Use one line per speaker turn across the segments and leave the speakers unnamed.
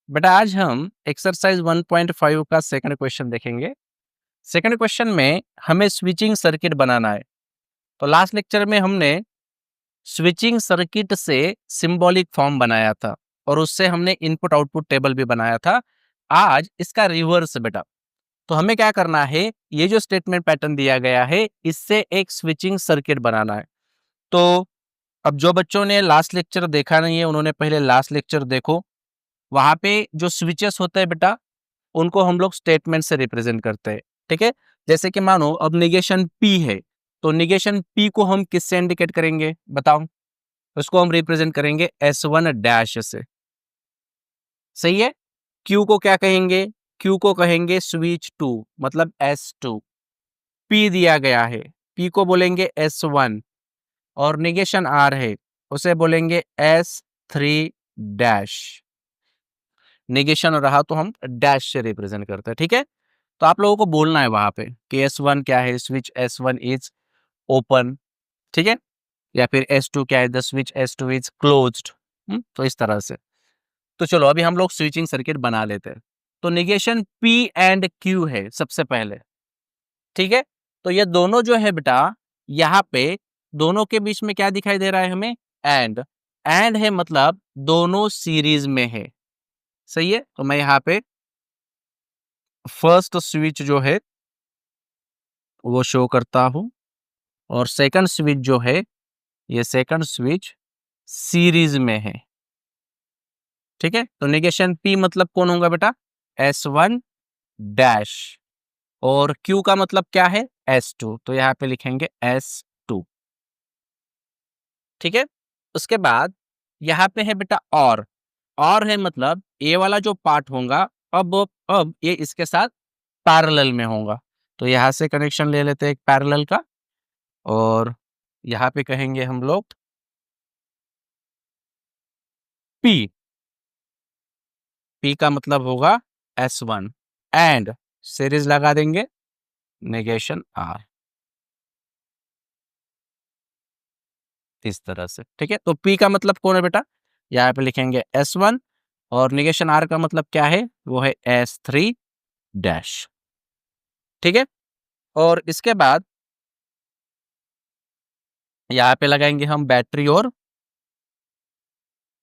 बेटा आज हम एक्सरसाइज 1.5 का सेकंड क्वेश्चन देखेंगे। सेकंड क्वेश्चन में हमें स्विचिंग सर्किट बनाना है। तो लास्ट लेक्चर में हमने स्विचिंग सर्किट से सिंबॉलिक फॉर्म बनाया था और उससे हमने इनपुट आउटपुट टेबल भी बनाया था। आज इसका रिवर्स बेटा। तो हमें क्या करना है, ये जो स्टेटमेंट पैटर्न दिया गया है इससे एक स्विचिंग सर्किट बनाना है। तो अब जो बच्चों ने लास्ट लेक्चर देखा नहीं है उन्होंने पहले लास्ट लेक्चर देखो। वहां पे जो स्विचेस होते हैं बेटा उनको हम लोग स्टेटमेंट से रिप्रेजेंट करते हैं। ठीक है, जैसे कि मानो अब निगेशन पी है तो निगेशन पी को हम किससे इंडिकेट करेंगे बताओ। उसको हम रिप्रेजेंट करेंगे S1 डैश से। सही है। क्यू को क्या कहेंगे, क्यू को कहेंगे स्विच टू मतलब S2। पी दिया गया है, पी को बोलेंगे S1 और निगेशन आर है उसे बोलेंगे S3 डैश। निगेशन रहा तो हम डैश से रिप्रेजेंट करते हैं। ठीक है, तो आप लोगों को बोलना है वहां पे कि S1 क्या है, स्विच S1 इज ओपन। ठीक है, या फिर S2 क्या है, the switch S2 is closed. तो इस तरह से। तो चलो अभी हम लोग स्विचिंग सर्किट बना लेते हैं। तो निगेशन P एंड Q है सबसे पहले। ठीक है, तो ये दोनों जो है बेटा यहाँ पे दोनों के बीच में क्या दिखाई दे रहा है हमें, एंड। एंड है मतलब दोनों सीरीज में है। सही है, तो मैं यहाँ पे फर्स्ट स्विच जो है वो शो करता हूं और सेकंड स्विच जो है ये सेकंड स्विच सीरीज में है। ठीक है, तो निगेशन P मतलब कौन होगा बेटा, S1 डैश। और Q का मतलब क्या है, S2, तो यहाँ पे लिखेंगे S2। ठीक है, उसके बाद यहाँ पे है बेटा और है मतलब ये वाला जो पार्ट होगा अब ये इसके साथ पैरेलल में होगा। तो यहाँ से कनेक्शन ले लेते हैं एक पैरेलल का और यहाँ पे कहेंगे हम लोग P। P का मतलब होगा S1 एंड सीरीज लगा देंगे नेगेशन R इस तरह से। ठीक है, तो P का मतलब कौन है बेटा, यहाँ पे लिखेंगे S1 और नेगेशन R का मतलब क्या है, वो है S3 डैश। ठीक है, और इसके बाद यहाँ पे लगाएंगे हम बैटरी और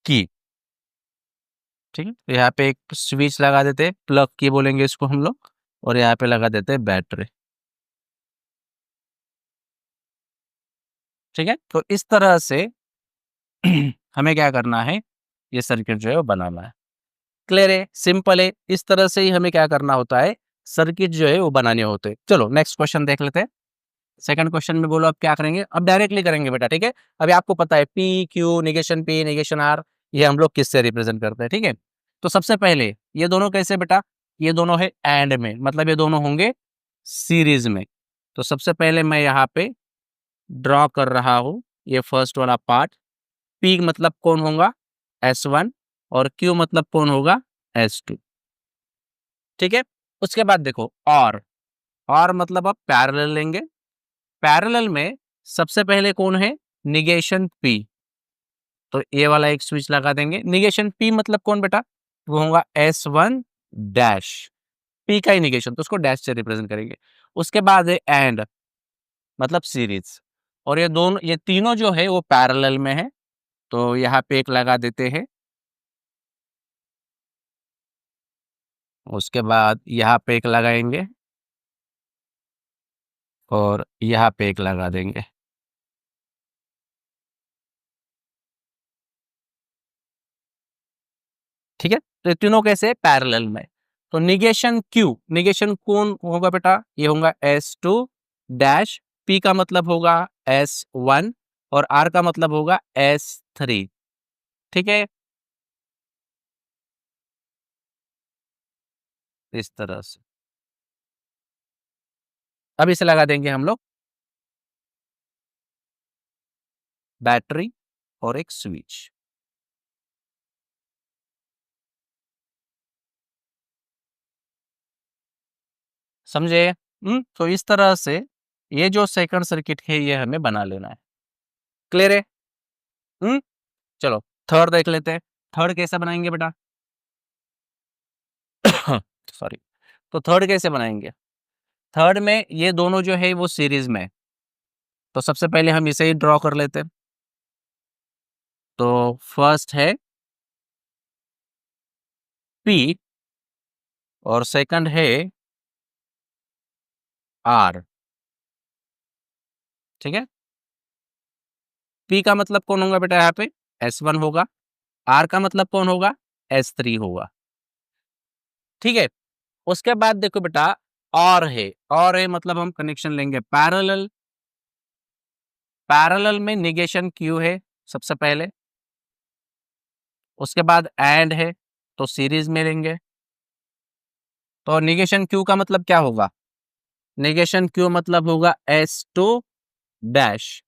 की। ठीक है, तो यहाँ पे एक स्विच लगा देते हैं, प्लग की बोलेंगे इसको हम लोग, और यहाँ पे लगा देते हैं बैटरी। ठीक है, तो इस तरह से हमें क्या करना है, ये सर्किट जो है वो बनाना है। क्लियर है, सिंपल है। इस तरह से ही हमें क्या करना होता है, सर्किट जो है वो बनाने होते हैं। चलो नेक्स्ट क्वेश्चन देख लेते हैं। सेकंड क्वेश्चन में बोलो अब क्या करेंगे, अब डायरेक्टली करेंगे बेटा। ठीक है, अभी आपको पता है P Q negation P negation R ये हम लोग किससे रिप्रेजेंट करते हैं। ठीक है, तो सबसे पहले ये दोनों कैसे बेटा, ये दोनों है एंड में मतलब ये दोनों होंगे सीरीज में। तो सबसे पहले मैं यहाँ पे ड्रॉ कर रहा हूँ ये फर्स्ट वाला पार्ट। पी मतलब कौन होगा, S1 और क्यू मतलब कौन होगा, S2। ठीक है, उसके बाद देखो और मतलब आप पैरेलल लेंगे। पैरेलल में सबसे पहले कौन है, निगेशन P। तो ये वाला एक स्विच लगा देंगे। निगेशन P मतलब कौन बेटा, वो होगा S1 डैश। P का ही निगेशन तो उसको डैश से रिप्रेजेंट करेंगे। उसके बाद है एंड मतलब सीरीज, और ये दोनों ये तीनों जो है वो पैरेलल में है। तो यहाँ पे एक लगा देते हैं। उसके बाद यहाँ पे एक लगाएंगे और यहाँ पे एक लगा देंगे। ठीक है, तो ये तीनों कैसे पैरेलल में। तो निगेशन कौन होगा बेटा, ये होगा S2 डैश। P का मतलब होगा S1 और R का मतलब होगा S3। ठीक है, इस तरह से अब इसे लगा देंगे हम लोग बैटरी और एक स्विच। समझे। तो इस तरह से ये जो सेकंड सर्किट है ये हमें बना लेना है। क्लियर है। हम्म चलो थर्ड देख लेते हैं। थर्ड कैसा बनाएंगे बेटा, सॉरी। तो थर्ड कैसे बनाएंगे? थर्ड में ये दोनों जो है वो सीरीज में है। तो सबसे पहले हम इसे ही ड्रॉ कर लेते हैं। तो फर्स्ट है पी और सेकंड है आर। ठीक है। पी का मतलब कौन होगा बेटा यहाँ पे? S1 होगा। आर का मतलब कौन होगा? S3 होगा। ठीक है। उसके बाद देखो बेटा, और है मतलब हम कनेक्शन लेंगे पैरेलल। पैरेलल में निगेशन क्यू है सबसे पहले। उसके बाद एंड है, तो सीरीज में लेंगे। तो निगेशन क्यू का मतलब क्या होगा? निगेशन क्यू मतलब होगा S2 डैश।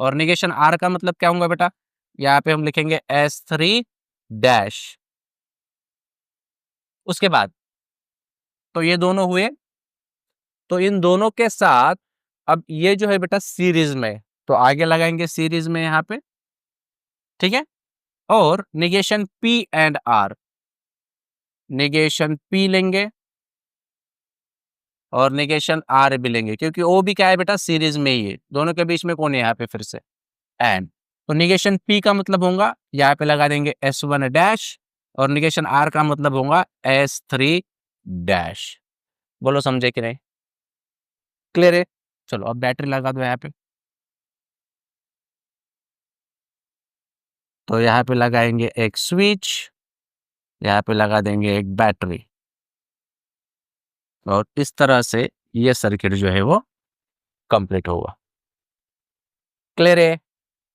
और निगेशन आर का मतलब क्या होगा बेटा? यहाँ पे हम लिखेंगे S3 डैश। उसके बाद तो ये दोनों हुए। तो इन दोनों के साथ अब ये जो है बेटा सीरीज में, तो आगे लगाएंगे सीरीज में यहाँ पे। ठीक है। और negation P and R, negation P लेंगे और निगेशन आर भी लेंगे, क्योंकि ओ भी क्या है बेटा? सीरीज में ही है। दोनों के बीच में कौन है यहाँ पे? फिर से एंड। तो निगेशन पी का मतलब होगा, यहाँ पे लगा देंगे S1 डैश। और निगेशन आर का मतलब होगा S3 डैश। बोलो समझे कि नहीं? क्लियर है? चलो अब बैटरी लगा दो यहाँ पे। तो यहाँ पे लगाएंगे एक स्विच, यहाँ पे लगा देंगे एक बैटरी। और इस तरह से ये सर्किट जो है वो कंप्लीट होगा। क्लियर है?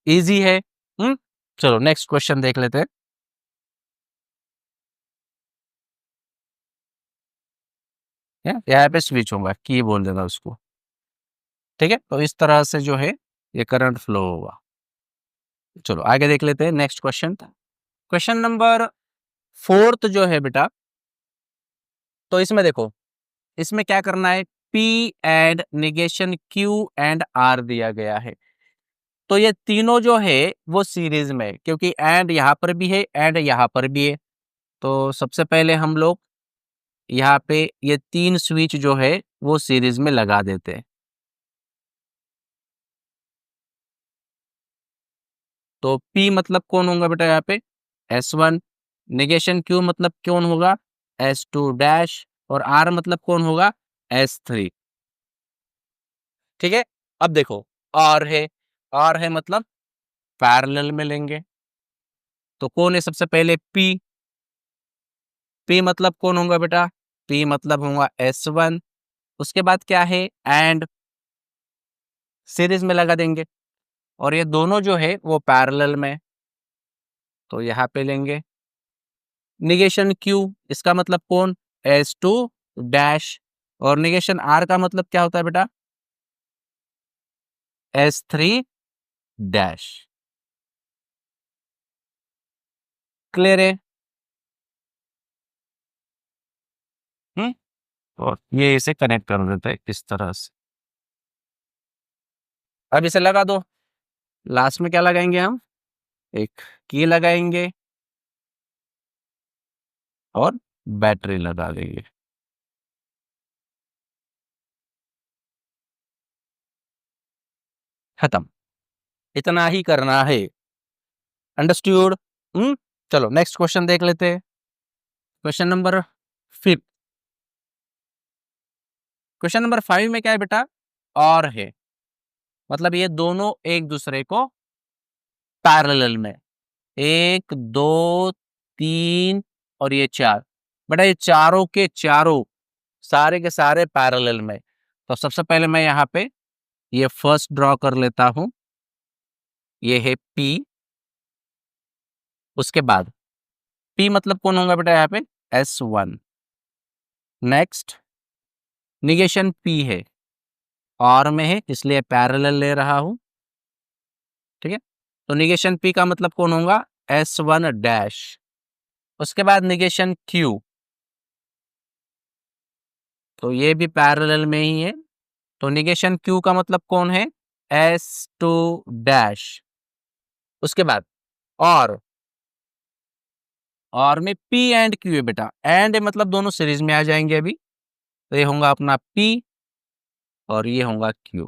इजी है। चलो नेक्स्ट क्वेश्चन देख लेते हैं। यहाँ पे स्विच होगा, की बोल देना उसको। ठीक है। तो इस तरह से जो है ये करंट फ्लो होगा। चलो आगे देख लेते हैं next question. Question number fourth जो है बेटा, तो इसमें देखो, इसमें क्या करना है? P and negation Q and R दिया गया है। तो ये तीनों जो है वो सीरीज में है, क्योंकि एंड यहाँ पर भी है एंड यहाँ पर भी है। तो सबसे पहले हम लोग यहाँ पे ये तीन स्विच जो है वो सीरीज में लगा देते हैं। तो P मतलब कौन होगा बेटा यहाँ पे? S1। निगेशन Q मतलब कौन होगा? S2 dash. और R मतलब कौन होगा? S3। ठीक है। अब देखो, और है मतलब पैरेलल में लेंगे। तो कौन है सबसे पहले? P। P मतलब कौन होगा बेटा? P मतलब होगा S1। उसके बाद क्या है? एंड, सीरीज में लगा देंगे। और ये दोनों जो है वो पैरेलल में, तो यहाँ पे लेंगे निगेशन Q। इसका मतलब कौन? S2 dash. और निगेशन R का मतलब क्या होता है बेटा? S3 dash. क्लियर है? हम्म। और ये इसे कनेक्ट कर देता है इस तरह से। अब इसे लगा दो। लास्ट में क्या लगाएंगे हम? एक की लगाएंगे और बैटरी लगा देंगे। खत्म। इतना ही करना है। अंडरस्टूड? हम्म। चलो नेक्स्ट क्वेश्चन देख लेते हैं। Question number 5। क्वेश्चन नंबर 5 में क्या है बेटा? और है मतलब ये दोनों एक दूसरे को पैरेलल में, एक दो तीन और ये चार। बेटा ये चारों के चारों, सारे के सारे पैरेलल में। तो सबसे पहले मैं यहाँ पे ये फर्स्ट ड्रॉ कर लेता हूं। ये है P। उसके बाद P मतलब कौन होगा बेटा यहाँ पे? S1। नेक्स्ट निगेशन P है, और में है इसलिए पैरेलल ले रहा हूं। ठीक है। तो निगेशन P का मतलब कौन होगा? S1 dash. उसके बाद निगेशन Q, तो ये भी पैरेलल में ही है। तो निगेशन Q का मतलब कौन है? S2 dash. उसके बाद और और में P एंड Q है बेटा, एंड मतलब दोनों सीरीज में आ जाएंगे अभी। तो ये होगा अपना P और ये होगा Q।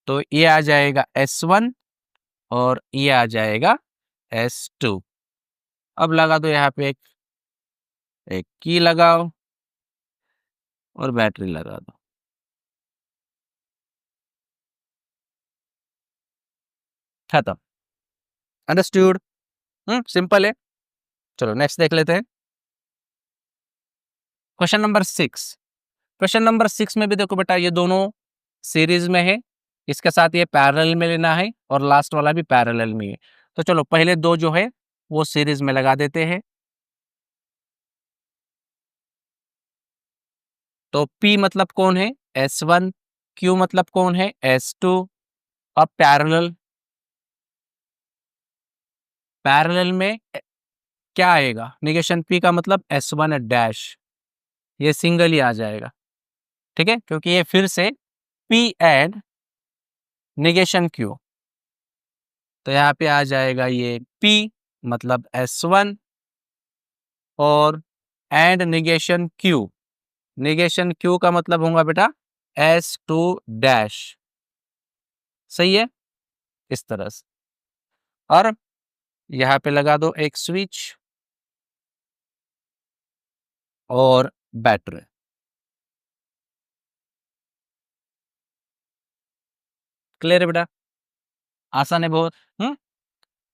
तो ये आ जाएगा S1 और ये आ जाएगा S2। अब लगा दो यहाँ पे एक एक की लगाओ और बैटरी लगा दो। खत्म। अंडरस्टूड? सिंपल है। चलो नेक्स्ट देख लेते हैं। Question number 6। क्वेश्चन नंबर 6 में भी देखो बेटा, ये दोनों सीरीज में है, इसके साथ ये पैरेलल में लेना है और लास्ट वाला भी पैरेलल में है। तो चलो पहले दो जो है वो सीरीज में लगा देते हैं। तो P मतलब कौन है? S1। Q मतलब कौन है? S2। अब पैरेलल, पैरेलल में क्या आएगा? निगेशन P का मतलब S1 डैश, ये सिंगल ही आ जाएगा। ठीक है, क्योंकि ये फिर से P एंड निगेशन Q। तो यहाँ पे आ जाएगा ये P मतलब S1 और and negation Q। Negation Q का मतलब होगा बेटा S2 डैश। सही है, इस तरह से। और यहाँ पे लगा दो एक स्विच और बैटरी। क्लियर है बेटा? आसान है बहुत।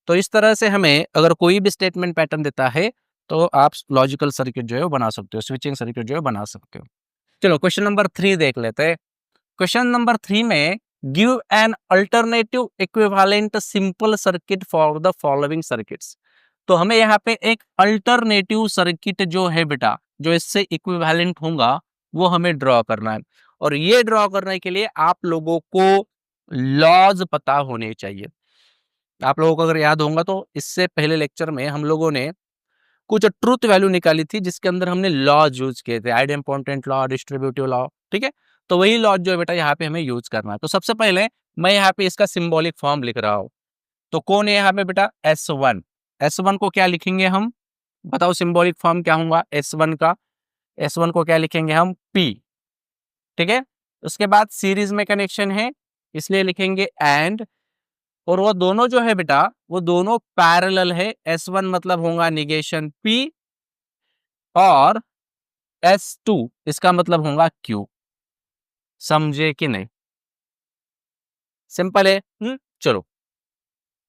तो इस तरह से हमें अगर कोई भी स्टेटमेंट पैटर्न देता है तो आप लॉजिकल सर्किट जो है वो बना सकते हो, स्विचिंग सर्किट जो है बना सकते हो। चलो क्वेश्चन नंबर 3 देख लेते हैं। क्वेश्चन नंबर 3 में give an alternative equivalent simple circuit for the following circuits. तो हमें यहाँ पे एक अल्टरनेटिव सर्किट जो है बेटा, जो इससे इक्विवेलेंट होगा, वो हमें ड्रॉ करना है। और ये ड्रॉ करने के लिए आप लोगों को लॉज पता होने चाहिए। आप लोगों को अगर याद होगा तो इससे पहले लेक्चर में हम लोगों ने कुछ ट्रुथ वैल्यू निकाली थी, जिसके अंदर हमने लॉज यूज किए थे, आइडेम्पोर्टेंट लॉ, डिस्ट्रीब्यूटिव लॉ। ठीक है, तो वही लॉज जो है बेटा यहाँ पे हमें यूज करना है। तो सबसे पहले मैं यहाँ पे इसका सिंबॉलिक फॉर्म लिख रहा हूँ। तो कौन है यहाँ पे बेटा? S1। S1 को क्या लिखेंगे हम? बताओ सिंबॉलिक फॉर्म क्या होगा S1 का? S1 को क्या लिखेंगे हम? P। ठीक है, उसके बाद सीरीज में कनेक्शन है इसलिए लिखेंगे एंड। और वो दोनों जो है बेटा, वो दोनों पैरेलल है। S1 मतलब होगा निगेशन P और S2 इसका मतलब होगा Q। समझे कि नहीं? सिंपल है। चलो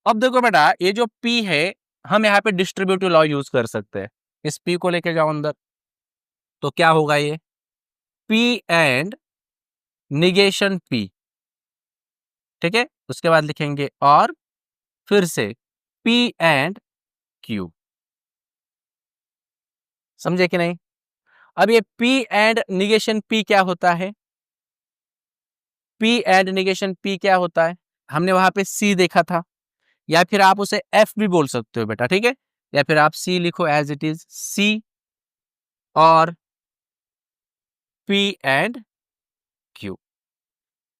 अब देखो बेटा, ये जो P है, हम यहाँ पे डिस्ट्रीब्यूटिव लॉ यूज कर सकते हैं। इस P को लेके जाओ अंदर, तो क्या होगा ये? P and negation P। ठीक है, उसके बाद लिखेंगे और फिर से P एंड Q। समझे कि नहीं? अब ये P एंड निगेशन P क्या होता है? P एंड निगेशन P क्या होता है? हमने वहां पे C देखा था, या फिर आप उसे F भी बोल सकते हो बेटा। ठीक है, या फिर आप C लिखो एज इट इज, C और P एंड Q।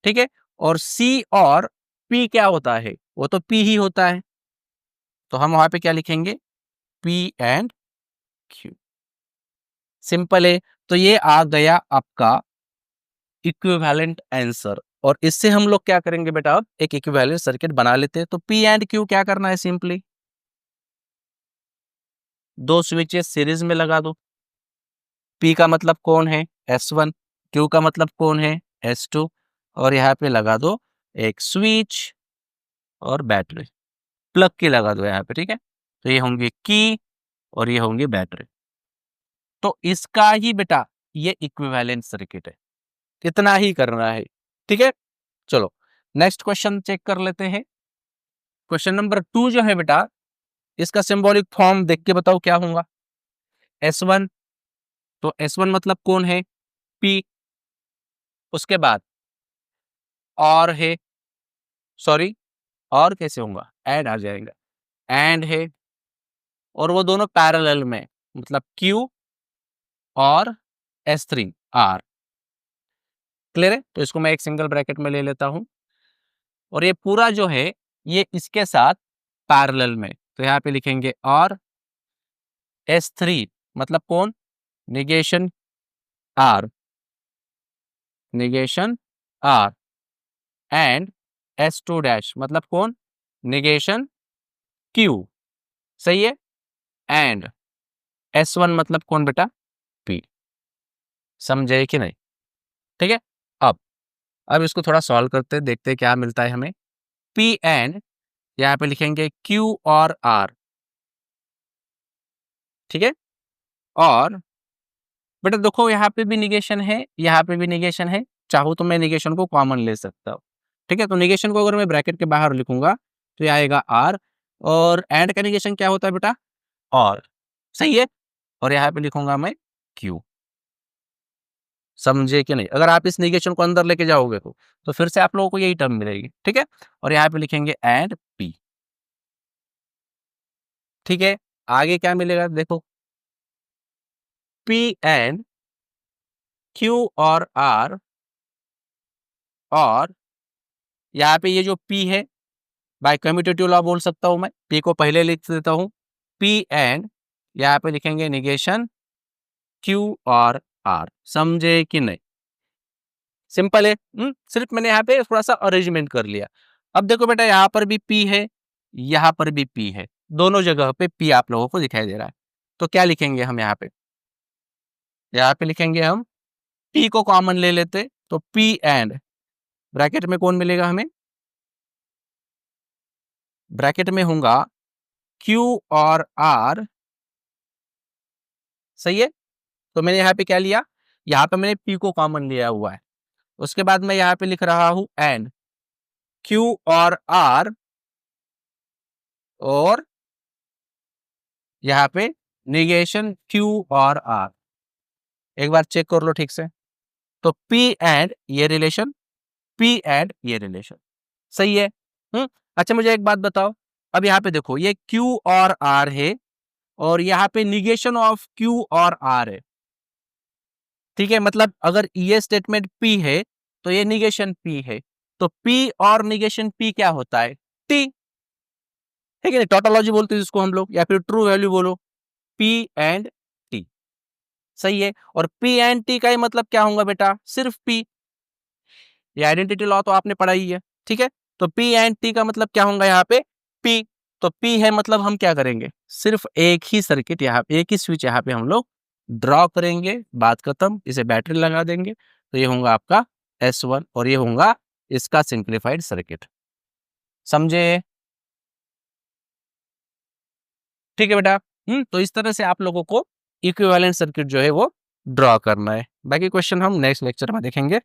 ठीक है, और C और P क्या होता है? वो तो P ही होता है। तो हम वहां पे क्या लिखेंगे? P and Q। सिंपल है। तो ये आ गया आपका इक्विवेलेंट आंसर। और इससे हम लोग क्या करेंगे बेटा? अब एक इक्विवेलेंट सर्किट बना लेते हैं। तो P एंड Q क्या करना है? सिंपली दो स्विचेस सीरीज में लगा दो। P का मतलब कौन है? S1। Q का मतलब कौन है? S2। और यहाँ पे लगा दो एक स्विच और बैटरी, प्लग की लगा दो यहाँ पे। ठीक है, तो ये होंगे की और ये होंगे बैटरी। तो इसका ही बेटा ये इक्विवेलेंट सर्किट है। इतना ही करना है। ठीक है, चलो नेक्स्ट क्वेश्चन चेक कर लेते हैं। क्वेश्चन नंबर 2 जो है बेटा, इसका सिंबॉलिक फॉर्म देख के बताओ क्या होगा? S1। तो S1 मतलब कौन है? P। उसके बाद और है, सॉरी, और कैसे होगा? एंड आ जाएगा, एंड है। और वो दोनों पैरेलल में, मतलब Q और S3 R। क्लियर है? तो इसको मैं एक सिंगल ब्रैकेट में ले लेता हूं। और ये पूरा जो है ये इसके साथ पैरेलल में, तो यहाँ पे लिखेंगे और S3 मतलब कौन, negation R, negation R and S2 dash मतलब कौन, निगेशन Q, सही है, एंड S1 मतलब कौन बेटा, P। समझे कि नहीं? ठीक है। अब अब इसको थोड़ा सॉल्व करते हैं, देखते हैं क्या मिलता है हमें। P एंड यहाँ पे लिखेंगे Q और R, ठीक है। और बेटा देखो यहाँ पे भी निगेशन है, यहाँ पे भी निगेशन है, चाहूँ तो मैं निगेशन को कॉमन ले सकता हूँ, ठीक है। तो निगेशन को अगर मैं ब्रैकेट के बाहर लिखूंगा तो ये आएगा R, और एंड का निगेशन क्या होता है बेटा, और, सही है। और यहाँ पे लिखूंगा मैं Q। समझे कि नहीं? अगर आप इस निगेशन को अंदर लेके जाओगे तो फिर से आप लोगों को यही टर्म मिलेगी, ठीक है। और यहाँ पे लिखेंगे एंड P, ठीक है। आगे क्या मिलेगा देखो, P एंड Q और R, और यहाँ पे ये जो P है बाय कम्यूटेटिव लॉ बोल सकता हूँ मैं, P को पहले लिख देता हूँ, P एंड यहाँ पे लिखेंगे निगेशन Q और R। समझे कि नहीं? सिंपल है। सिर्फ मैंने यहाँ पे थोड़ा सा अरेंजमेंट कर लिया। अब देखो बेटा यहाँ पर भी P है, यहाँ पर भी P है, दोनों जगह पे P आप लोगों को दिखाई दे रहा है। तो क्या लिखेंगे हम यहाँ पे, यहाँ पे लिखेंगे हम P को कॉमन ले लेते, तो P एंड ब्रैकेट में कौन मिलेगा हमें, ब्रैकेट में होगा Q और R, सही है। तो मैंने यहाँ पे क्या लिया, यहाँ पे मैंने P को कॉमन लिया हुआ है। उसके बाद मैं यहाँ पे लिख रहा हूं एंड Q और R, और यहाँ पे निगेशन Q और R। एक बार चेक कर लो ठीक से। तो P एंड ये रिलेशन, P एंड ये रिलेशन, सही है। अच्छा मुझे एक बात बताओ, अब यहाँ पे देखो ये Q और R है, और यहाँ पे निगेशन ऑफ Q और R है, ठीक है। मतलब अगर ये स्टेटमेंट P है तो ये निगेशन P है, तो P और निगेशन P क्या होता है, T, ठीक है। टोटोलॉजी बोलते हैं जिसको हम लोग, या फिर ट्रू वैल्यू बोलो, P एंड T, सही है। और P एंड T का ही मतलब क्या होगा बेटा, सिर्फ P। ये आइडेंटिटी लॉ तो आपने पढ़ा ही है, ठीक है। तो P एंड T का मतलब क्या होगा यहाँ पे, P। तो P है मतलब हम क्या करेंगे, सिर्फ एक ही सर्किट यहाँ पे, एक ही स्विच यहाँ पे हम लोग ड्रॉ करेंगे, बात खत्म। इसे बैटरी लगा देंगे, तो ये होगा आपका S1, और ये होगा इसका सिंप्लीफाइड सर्किट। समझे? ठीक है बेटा। तो इस तरह से आप लोगों को इक्विवेलेंट सर्किट जो है वो ड्रॉ करना है। बाकी क्वेश्चन हम नेक्स्ट लेक्चर में देखेंगे।